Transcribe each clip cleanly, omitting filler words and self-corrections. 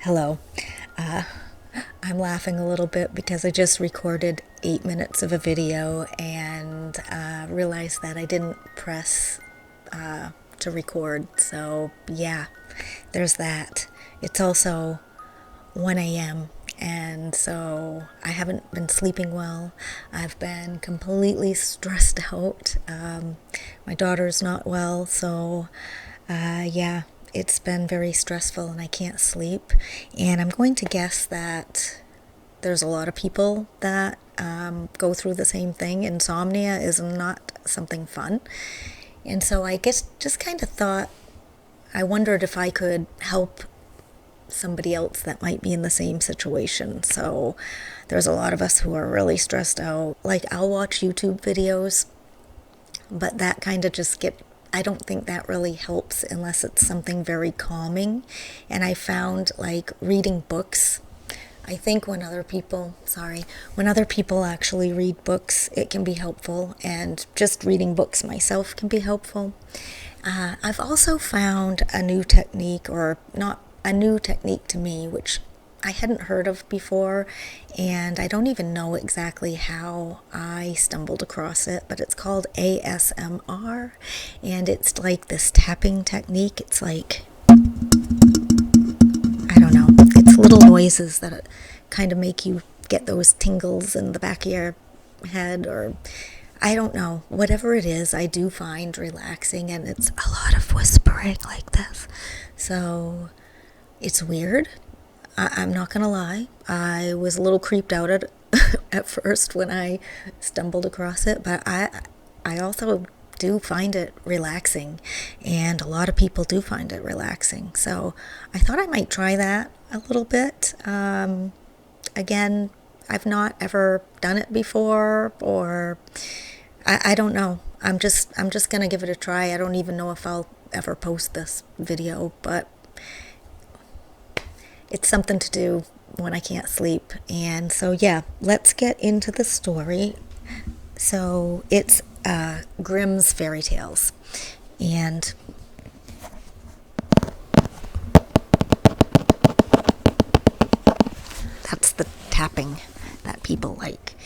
Hello. Uh, I'm laughing a little bit because I just recorded 8 minutes of a video and realized that I didn't press to record. So, yeah, there's that. It's also 1 a.m. and so I haven't been sleeping well. I've been completely stressed out. My daughter's not well, so yeah, it's been very stressful and I can't sleep. And I'm going to guess that there's a lot of people that go through the same thing. Insomnia is not something fun. And so I guess just kind of thought, I wondered if I could help somebody else that might be in the same situation. So there's a lot of us who are really stressed out. Like, I'll watch YouTube videos, but that kind of just I don't think that really helps unless it's something very calming. And I found, like, reading books, I think when other people actually read books, it can be helpful, and just reading books myself can be helpful. I've also found a new technique, or not a new technique to me, which I hadn't heard of before, and I don't even know exactly how I stumbled across it, but it's called ASMR, and it's like this tapping technique. It's like, I don't know, it's little noises that kind of make you get those tingles in the back of your head, or I don't know, whatever it is, I do find relaxing, and it's a lot of whispering like this. So it's weird. I'm not gonna lie. I was a little creeped out at first when I stumbled across it, but I also do find it relaxing, and a lot of people do find it relaxing. So I thought I might try that a little bit. Again, I've not ever done it before, or I don't know. I'm just gonna give it a try. I don't even know if I'll ever post this video, but it's something to do when I can't sleep. And so, yeah, let's get into the story. So it's Grimm's fairy tales, and that's the tapping that people like.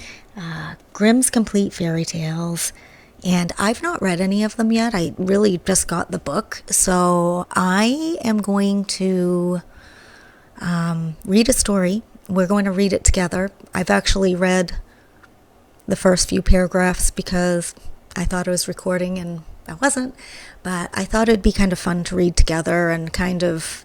Grimm's Complete Fairy Tales, and I've not read any of them yet. I really just got the book, so I am going to read a story. We're going to read it together. I've actually read the first few paragraphs because I thought I was recording and I wasn't, but I thought it'd be kind of fun to read together and kind of,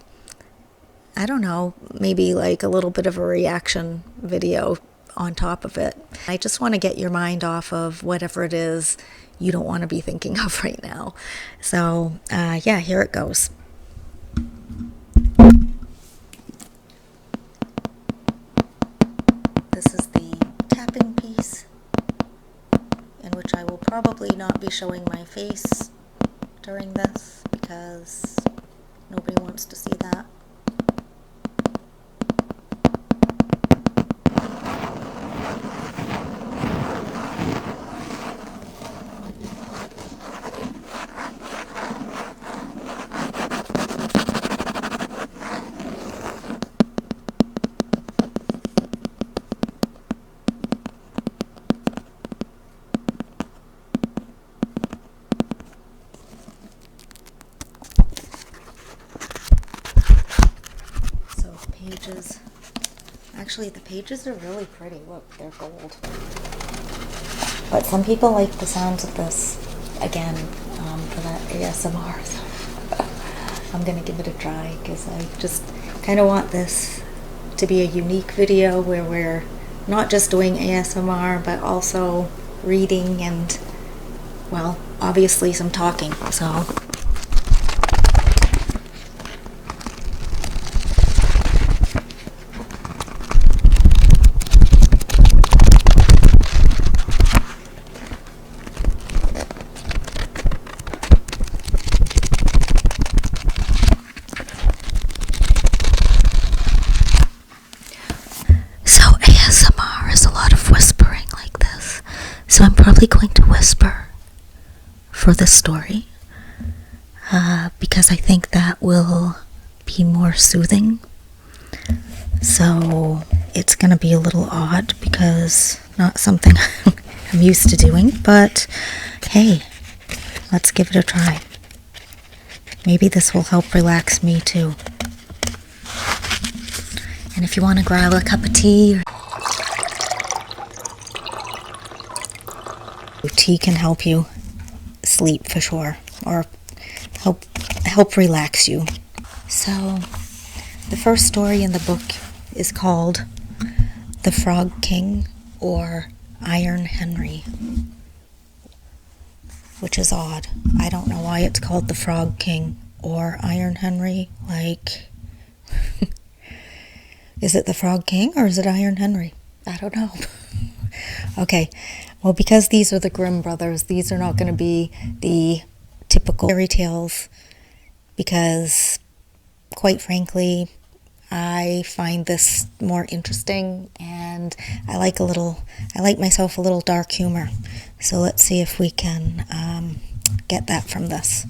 I don't know, maybe like a little bit of a reaction video on top of it. I just want to get your mind off of whatever it is you don't want to be thinking of right now. So, yeah, here it goes. This is the tapping piece, in which I will probably not be showing my face during this because nobody wants to see that. Pages. Actually, the pages are really pretty. Look, they're gold. But some people like the sounds of this, again, for that ASMR. So I'm going to give it a try because I just kind of want this to be a unique video where we're not just doing ASMR, but also reading and, well, obviously some talking. So ASMR is a lot of whispering like this. So I'm probably going to whisper for this story because I think that will be more soothing. So it's going to be a little odd because not something I'm used to doing, but hey, let's give it a try. Maybe this will help relax me too. And if you want to grab a cup of tea, tea can help you sleep for sure, or help relax you. So the first story in the book is called The Frog King, or Iron Henry, which is odd. I don't know why it's called The Frog King or Iron Henry. Like, is it The Frog King or is it Iron Henry? I don't know. Okay, well, because these are the Grimm brothers, these are not going to be the typical fairy tales, because quite frankly, I find this more interesting, and I like myself a little dark humor. So let's see if we can get that from this.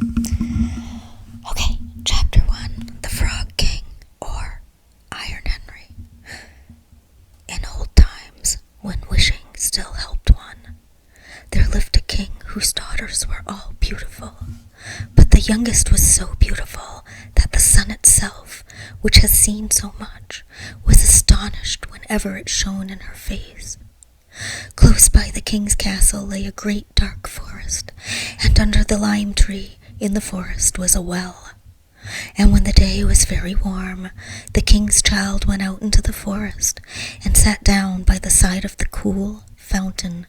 Okay, chapter 1, The Frog King, or Iron Henry. In old times, when wishing still helped one, there lived a king whose daughters were all beautiful. But the youngest was so beautiful that the sun itself, which has seen so much, was astonished whenever it shone in her face. Close by the king's castle lay a great dark forest, and under the lime tree in the forest was a well. And when the day was very warm, the king's child went out into the forest and sat down by the side of the cool fountain.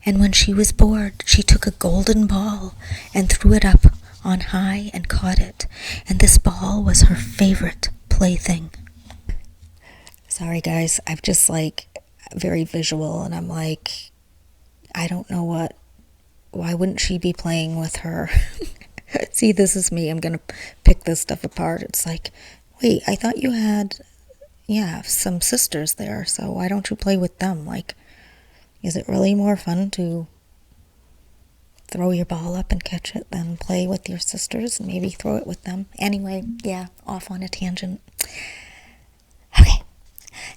And when she was bored, she took a golden ball and threw it up on high and caught it, and this ball was her favorite plaything. Sorry guys, I'm just very visual, and I'm like, I don't know why wouldn't she be playing with her? See, this is me. I'm gonna pick this stuff apart. It's like, wait, I thought you had, some sisters there, so why don't you play with them? Like, is it really more fun to throw your ball up and catch it than play with your sisters and maybe throw it with them? Anyway, off on a tangent. Okay,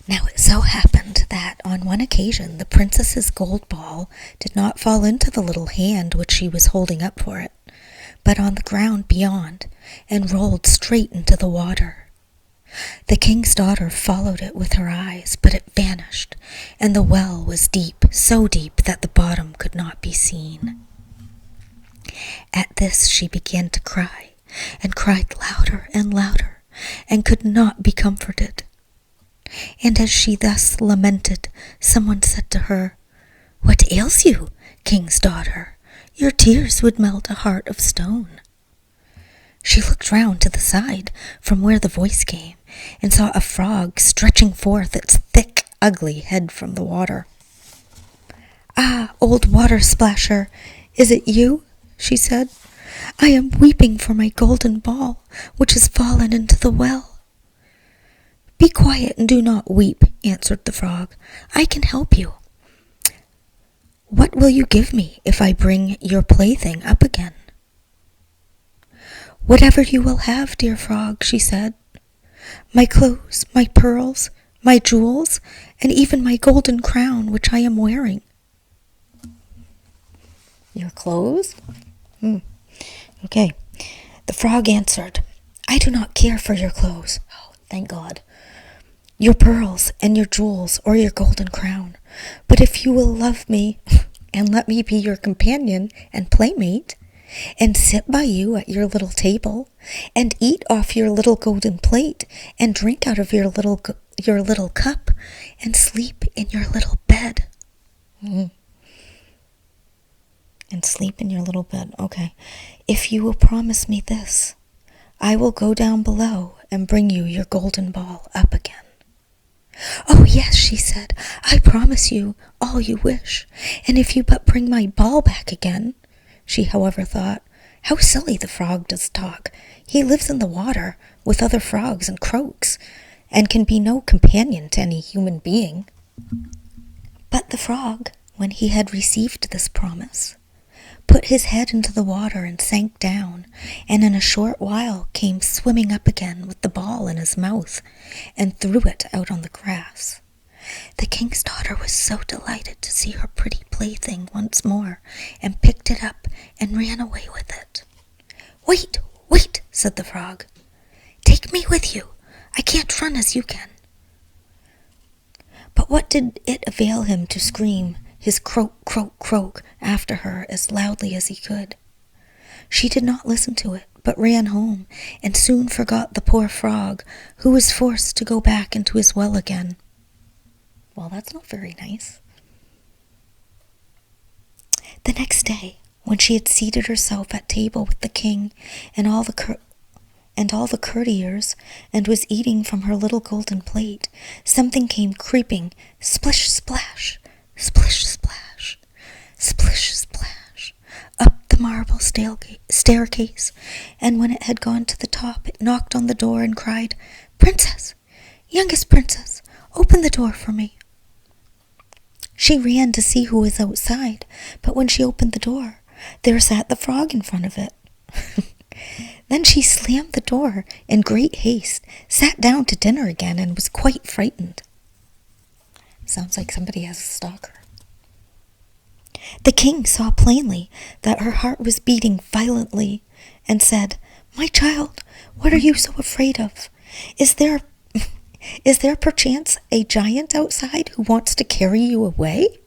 now it so happened that on one occasion the princess's gold ball did not fall into the little hand which she was holding up for it, but on the ground beyond, and rolled straight into the water. The king's daughter followed it with her eyes, but it vanished, and the well was deep, so deep that the bottom could not be seen. At this she began to cry, and cried louder and louder, and could not be comforted. And as she thus lamented, someone said to her, "What ails you, king's daughter? Your tears would melt a heart of stone." She looked round to the side from where the voice came, and saw a frog stretching forth its thick, ugly head from the water. "Ah, old water splasher, is it you?" she said. "I am weeping for my golden ball, which has fallen into the well." "Be quiet and do not weep," answered the frog. "I can help you. What will you give me if I bring your plaything up again?" "Whatever you will have, dear frog," she said. "My clothes, my pearls, my jewels, and even my golden crown, which I am wearing." "Your clothes?" Okay. The frog answered, "I do not care for your clothes." Oh, thank God. "Your pearls and your jewels, or your golden crown. But if you will love me and let me be your companion and playmate, and sit by you at your little table, and eat off your little golden plate, and drink out of your little cup, and sleep in your little bed." And sleep in your little bed. Okay. "If you will promise me this, I will go down below and bring you your golden ball up again." "Oh, yes," she said, "I promise you all you wish. And if you but bring my ball back again." She, however, thought, how silly the frog does talk. He lives in the water with other frogs and croaks, and can be no companion to any human being. But the frog, when he had received this promise, put his head into the water and sank down, and in a short while came swimming up again with the ball in his mouth, and threw it out on the grass. The king's daughter was so delighted to see her pretty plaything once more, and picked it up and ran away with it. "Wait, wait," said the frog. "Take me with you. I can't run as you can." But what did it avail him to scream his croak, croak, croak after her as loudly as he could? She did not listen to it, but ran home, and soon forgot the poor frog, who was forced to go back into his well again. Well, that's not very nice. The next day, when she had seated herself at table with the king and all the courtiers, and was eating from her little golden plate, something came creeping, splish, splash, splish, splash, splish, splash, up the marble staircase, and when it had gone to the top, it knocked on the door and cried, "Princess, youngest princess, open the door for me." She ran to see who was outside, but when she opened the door, there sat the frog in front of it. Then she slammed the door in great haste, sat down to dinner again, and was quite frightened. Sounds like somebody has a stalker. The king saw plainly that her heart was beating violently, and said, "My child, what are you so afraid of? Is there perchance a giant outside who wants to carry you away?"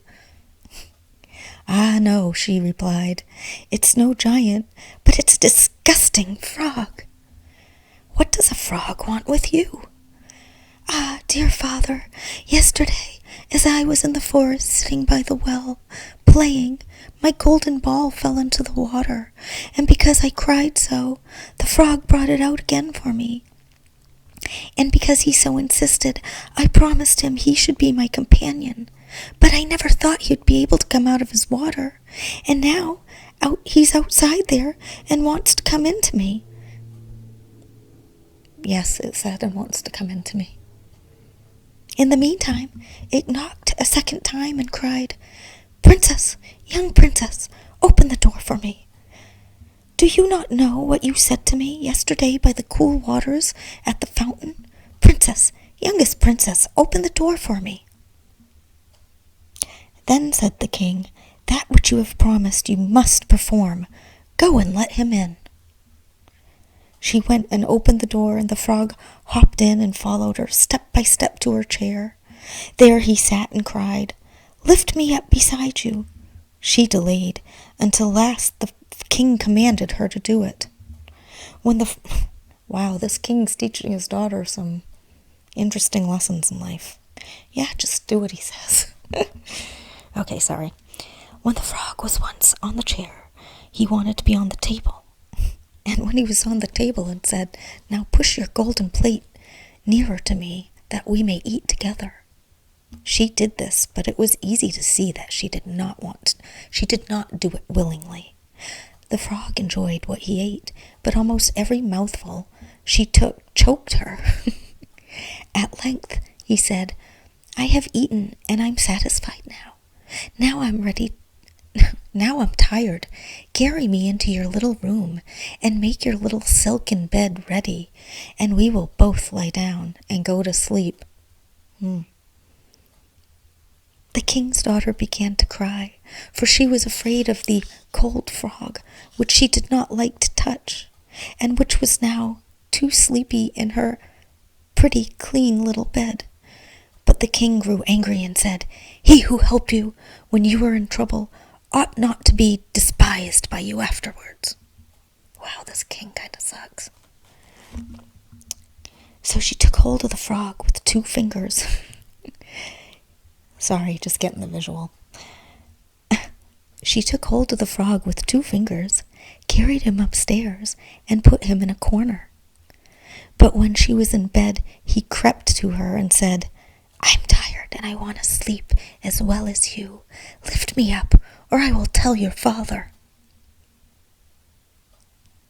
"Ah, no," she replied. "It's no giant, but it's a disgusting frog." "What does a frog want with you?" "Ah, dear father, yesterday, as I was in the forest sitting by the well, playing, my golden ball fell into the water, and because I cried so, the frog brought it out again for me. And because he so insisted, I promised him he should be my companion. But I never thought he'd be able to come out of his water, and now he's outside there and wants to come into me." Yes, it said, "and wants to come into me." In the meantime, it knocked a second time and cried, "Princess, young princess, open the door for me. Do you not know what you said to me yesterday by the cool waters at the fountain? Princess, youngest princess, open the door for me." Then said the king, "That which you have promised you must perform. Go and let him in." She went and opened the door, and the frog hopped in and followed her step by step to her chair. There he sat and cried, "Lift me up beside you." She delayed, until last the king commanded her to do it. Wow, this king's teaching his daughter some interesting lessons in life. Yeah, just do what he says. Okay, sorry. When the frog was once on the chair, he wanted to be on the table. And when he was on the table and said, "Now push your golden plate nearer to me, that we may eat together," she did this, but it was easy to see that she did not do it willingly. The frog enjoyed what he ate, but almost every mouthful she took choked her. At length he said, "I have eaten, and I'm satisfied now. Now I'm tired. Carry me into your little room, and make your little silken bed ready, and we will both lie down and go to sleep." The king's daughter began to cry, for she was afraid of the cold frog, which she did not like to touch, and which was now too sleepy in her pretty clean little bed. But the king grew angry and said, "He who helped you when you were in trouble ought not to be despised by you afterwards." Wow, this king kind of sucks. So she took hold of the frog with 2 fingers. Sorry, just getting the visual. She took hold of the frog with 2 fingers, carried him upstairs, and put him in a corner. But when she was in bed, he crept to her and said, "I'm tired and I want to sleep as well as you. Lift me up, or I will tell your father."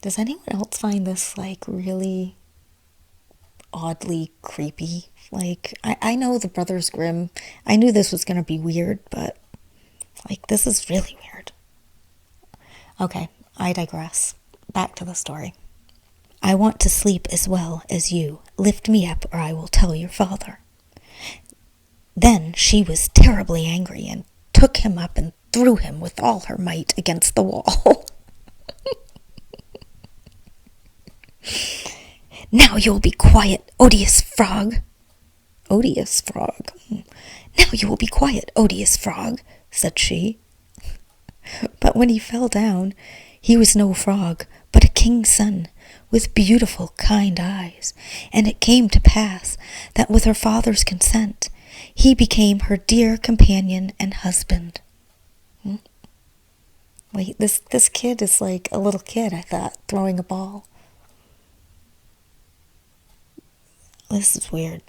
Does anyone else find this, really oddly creepy? I know the Brothers Grimm. I knew this was going to be weird, but, this is really weird. Okay, I digress. Back to the story. I want to sleep as well as you. Lift me up or I will tell your father. Then she was terribly angry and took him up and threw him with all her might against the wall. Now you will be quiet, odious frog. Odious frog. Now you will be quiet, odious frog, said she. But when he fell down, he was no frog, but a king's son, with beautiful, kind eyes. And it came to pass that with her father's consent, he became her dear companion and husband. Wait, this kid is like a little kid, I thought, throwing a ball. This is weird.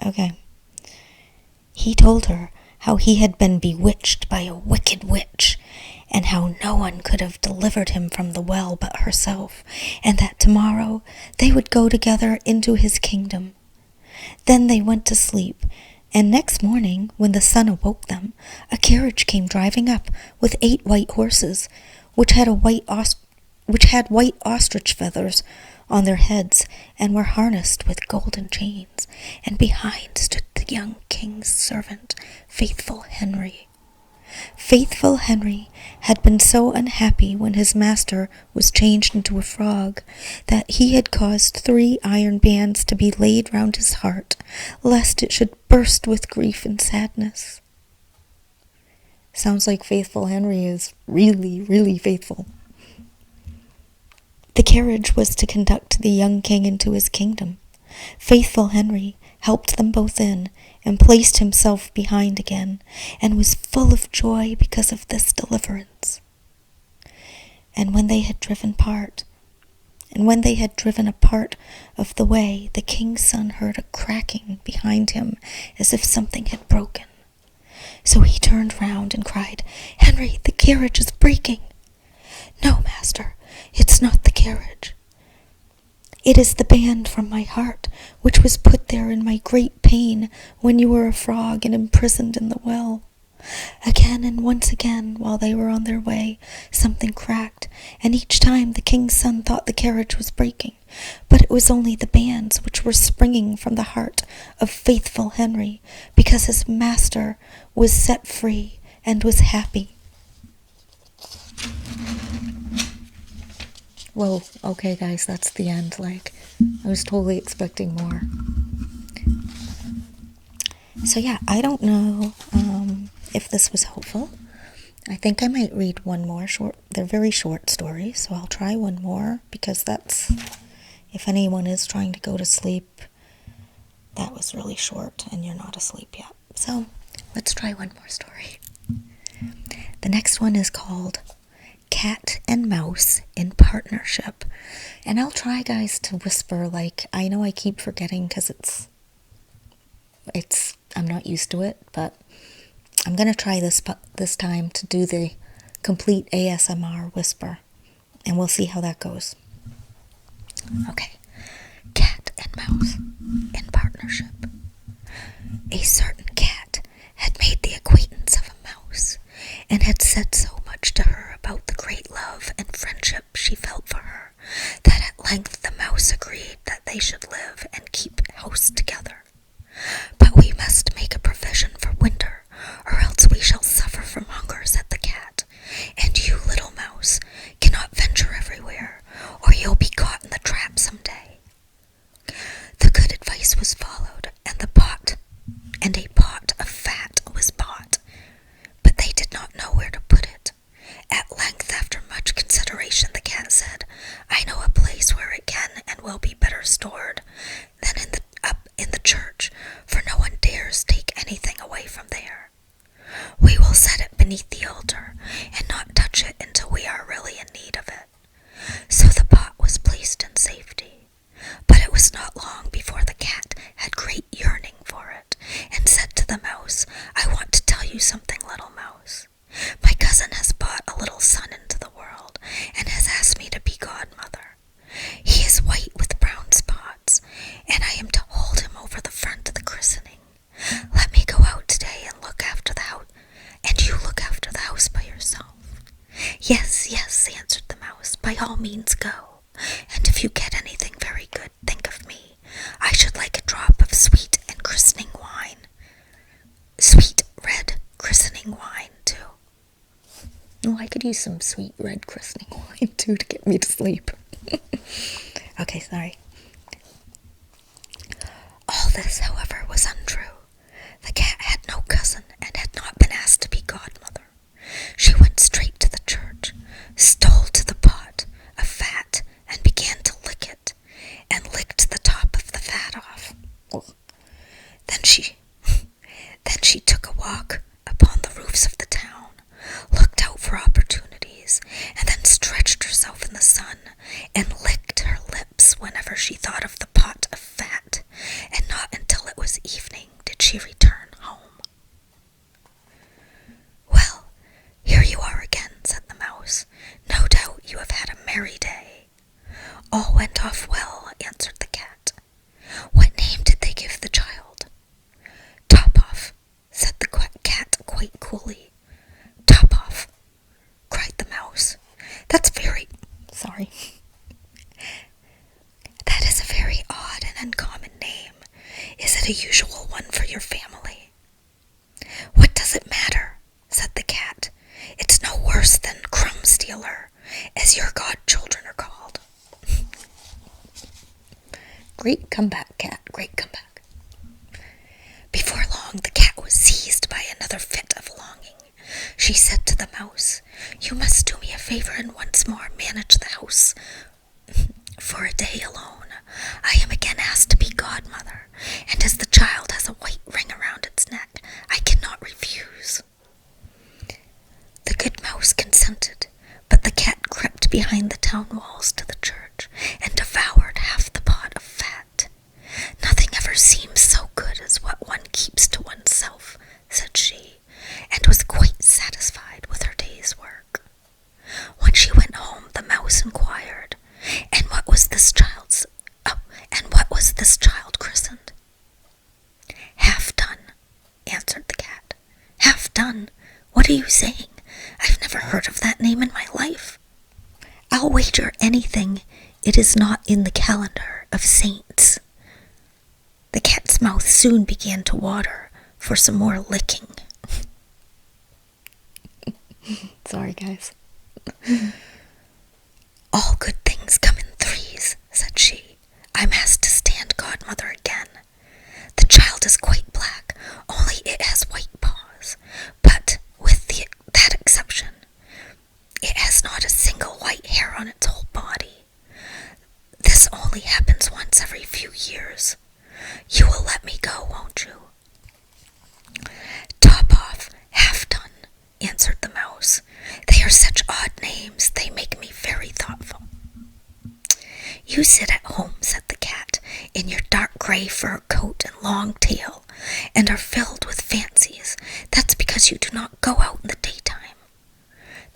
Okay. He told her how he had been bewitched by a wicked witch, and how no one could have delivered him from the well but herself, and that tomorrow they would go together into his kingdom. Then they went to sleep, and next morning, when the sun awoke them, a carriage came driving up with 8 white horses, which had white ostrich feathers on their heads, and were harnessed with golden chains, and behind stood the young king's servant, Faithful Henry. Faithful Henry had been so unhappy when his master was changed into a frog that he had caused 3 iron bands to be laid round his heart, lest it should burst with grief and sadness. Sounds like Faithful Henry is really, really faithful. The carriage was to conduct the young king into his kingdom. Faithful Henry helped them both in, and placed himself behind again, and was full of joy because of this deliverance. And when they had driven a part of the way, the king's son heard a cracking behind him, as if something had broken. So he turned round and cried, "Henry, the carriage is breaking." "No, master, it's not the carriage. It is the band from my heart, which was put there in my great pain when you were a frog and imprisoned in the well." Again and once again, while they were on their way, something cracked, and each time the king's son thought the carriage was breaking, but it was only the bands which were springing from the heart of Faithful Henry, because his master was set free and was happy. Whoa, okay guys, that's the end. Like, I was totally expecting more. So yeah, I don't know if this was helpful. I think I might read one more short. They're very short stories, so I'll try one more, because that's, if anyone is trying to go to sleep, that was really short and you're not asleep yet. So let's try one more story. The next one is called Cat and Mouse in Partnership. And I'll try, guys, to whisper. Like, I know I keep forgetting because I'm not used to it, but I'm going to try this time to do the complete ASMR whisper, and we'll see how that goes. Okay. Cat and Mouse in Partnership. A certain cat had made the acquaintance of a mouse, and had said so much to her about the great love and friendship she felt for her, that at length the mouse agreed that they should live and keep house together. "But we must make a provision for winter, or else we shall suffer from hunger," said the cat, "and you, little mouse, cannot venture everywhere, or you'll be caught in the trap some day." The good advice was followed, and a pot of fat was bought, but they did not know where to put it. At length, after much consideration, the cat said, "I know a place where it can and will be better stored than up in the church, for no one dares take anything away from there. We will set it beneath the altar, and not touch it until we are really in need of it." So the pot was placed in safety. But it was not long before the cat had great yearning for it, and said to the mouse, "I want to tell you something, little mouse. My cousin has brought a little son into the world, and has asked me to be godmother. He is white with brown spots, could use some sweet red christening wine too to get me to sleep. Okay, sorry. All this, however, was untrue. The cat had no cousin and had not been asked to be godmother. She went straight to the church, stole to the pot of fat, and began to lick it, and licked the top of the fat off. Then she took a walk upon the roofs of the town, looked out for opportunities, and then stretched herself in the sun and licked her lips whenever she thought of the pot of fat, and not until it was evening did she return home. "Well, here you are again," said the mouse. "No doubt you have had a merry day." "All went off well," answered the cat. "What name did they give the child?" "Top off," said the cat quite coolly. "Top off," cried the mouse. That is a very odd and uncommon name. Is it a usual one for your family?" "What does it matter?" said the cat. "It's no worse than Crumb Stealer, as your godchildren are called." Great comeback, cat, great comeback. Before long, the cat was seized by another fit of longing. She said to the mouse, "You must do me a favor and once more manage the house for a day alone. I am again asked to be godmother, and as the child has a white ring around its neck, I cannot refuse." The good mouse consented, but the cat crept behind the town walls to the church and devoured half the pot of fat. "Nothing ever seems so good as what one keeps to oneself," said she, and was quite satisfied with her day's work. When she went home, the mouse inquired, "And what was this child christened?" "Half Done," answered the cat. "Half Done? What are you saying? I've never heard of that name in my life. I'll wager anything it is not in the calendar of saints." The cat's mouth soon began to water for some more licking. Sorry, guys. "All good things come in threes," said she. "I'm asked to stand godmother again. The child is quite black, only it has white paws, but with that exception, it has not a single white hair on its whole body. This only happens once every few years. You will let me go, won't you?" "Top off, Half Done," answered the mouse. "They are such odd names, they make me very thoughtful." "You sit at home," said the cat, "in your dark gray fur coat and long tail, and are filled with fancies. That's because you do not go out in the daytime."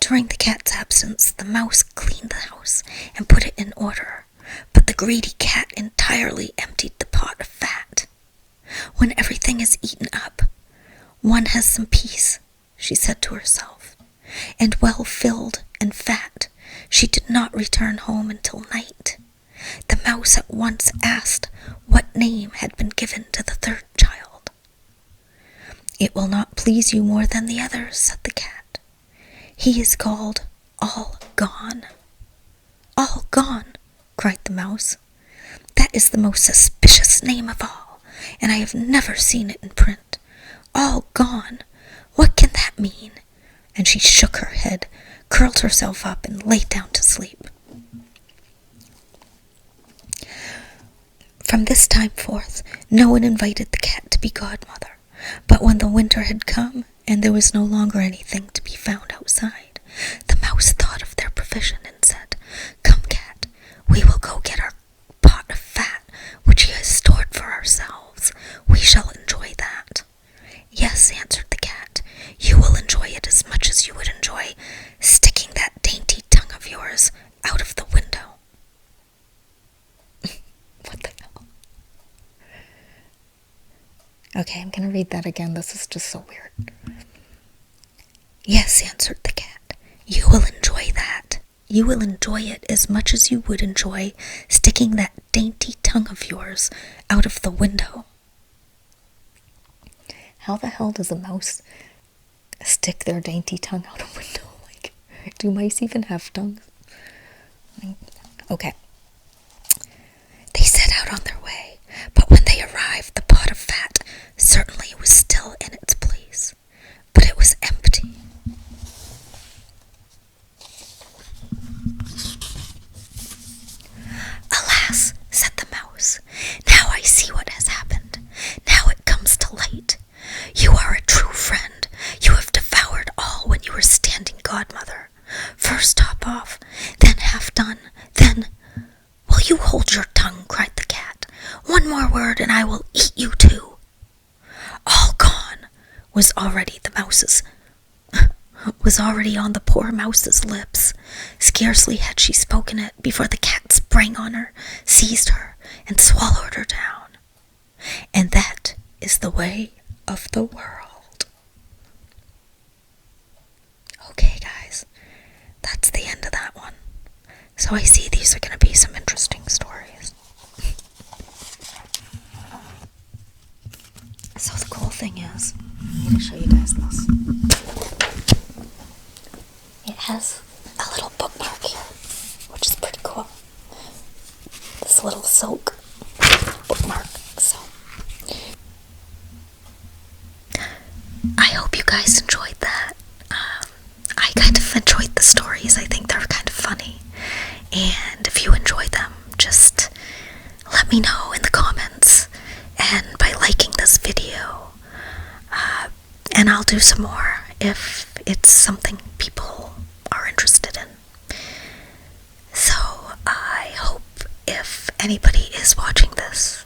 During the cat's absence, the mouse cleaned the house and put it in order, but the greedy cat entirely emptied the pot of fat. "When everything is eaten up, one has some peace," she said to herself, and well filled and fat, she did not return home until night. The mouse at once asked what name had been given to the third child. "It will not please you more than the others," said the cat. "He is called All Gone." "All Gone!" cried the mouse. "That is the most suspicious name of all, and I have never seen it in print. All Gone! What can that mean?" And she shook her head, curled herself up, and lay down to sleep. From this time forth, no one invited the cat to be godmother, but when the winter had come, and there was no longer anything to be found outside, the mouse thought of their provision and said, "Come, cat, we will go get our pot of fat, which he has stored for ourselves. We shall enjoy that." "Yes," answered the cat, "you will enjoy it as much as you would enjoy sticking that dainty tongue of yours out of the window." What the hell? Okay, I'm going to read that again. This is just so weird. "Yes," answered the cat, "you will enjoy that. You will enjoy it as much as you would enjoy sticking that dainty tongue of yours out of the window." How the hell does a mouse stick their dainty tongue out a window? Like, Do mice even have tongues? Okay. They set out on their way, but when they arrived, the pot of fat certainly was still in its place, but it was empty. Alas, said the mouse, now I see what has happened. Now it comes to light. You are a true friend. You have devoured all when you were standing godmother. First top off, then half done, then... Will you hold your tongue, cried the cat. One more word and I will eat you too. All gone was already on the poor mouse's lips. Scarcely had she spoken it before the cat sprang on her, seized her, and swallowed her down. And that is the way of the world. Okay, guys, that's the end of that one. So I see these are going to be some interesting stories. So the cool thing is, I'm going to show you guys this. It has a little bookmark here, which is pretty cool. This little silk bookmark. So I hope you guys enjoyed that. I kind of enjoyed the stories. I think they're kind of funny. And if you enjoy them, just let me know in the comments and by liking this video. And I'll do some more if it's something people are interested in. So I hope if anybody is watching this